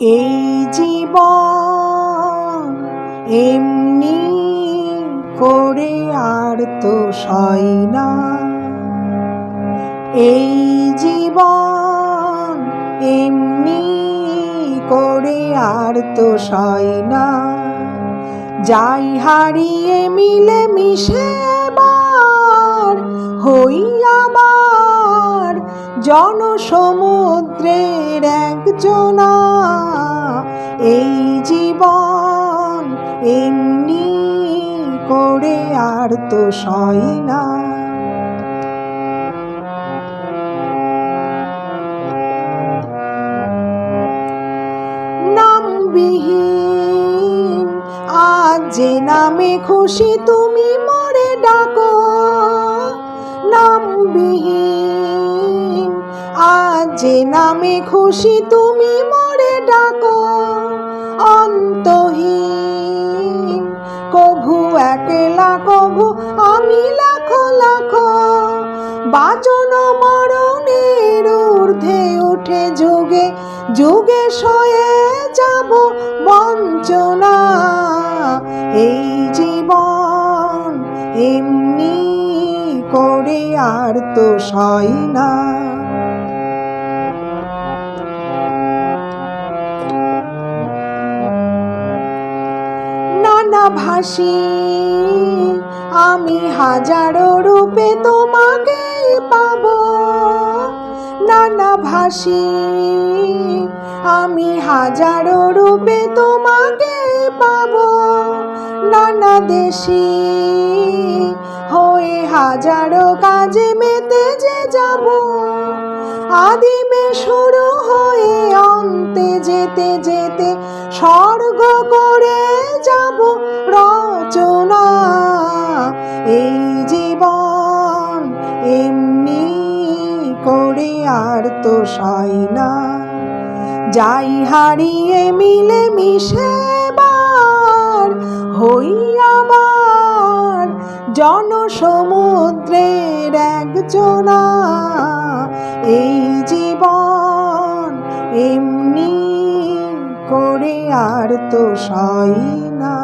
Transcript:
এই জীবন এমনি করে আর তো সয় না। এই জীবন এমনি করে আর তো সয় না। যাই হারিয়ে মিলে মিশে এবার হই আবার জনসমুদ্রের একজনা। এই জীবন এমনি করে আর তো সয় না। নামবিহীন আজ যে নামে খুশি তুমি মরে ডাকো। নামবিহীন আজ যে নামে খুশি তুমি মরে ডাকো। অন্তহীন কভু একলা কভু আমি লাখো লাখো। বাঁচন মরণের ঊর্ধ্বে উঠে যুগে যুগে সয়ে যাব বঞ্চনা। এই জীবন এমনি করে আর তো সয় না। নানা ভাসি আমি হাজারো রূপে তোমাকে পাবো। নানা ভাসি আমি হাজারো রূপে তোমাকে পাবো। নানা দেশি হয়ে হাজারো কাজে মেতে যে যাব। আদিমে শুরু হয়ে অন্তে যেতে যেতে স্বর্গ করে যাব রচনা। এই জীবন এমনি করে আর তো সয় না। যাই হারিয়ে মিলে মিশে এবার হই আবার জনসমুদ্রের একজনা। এই জীবন এমনি করে আর তো সয় না।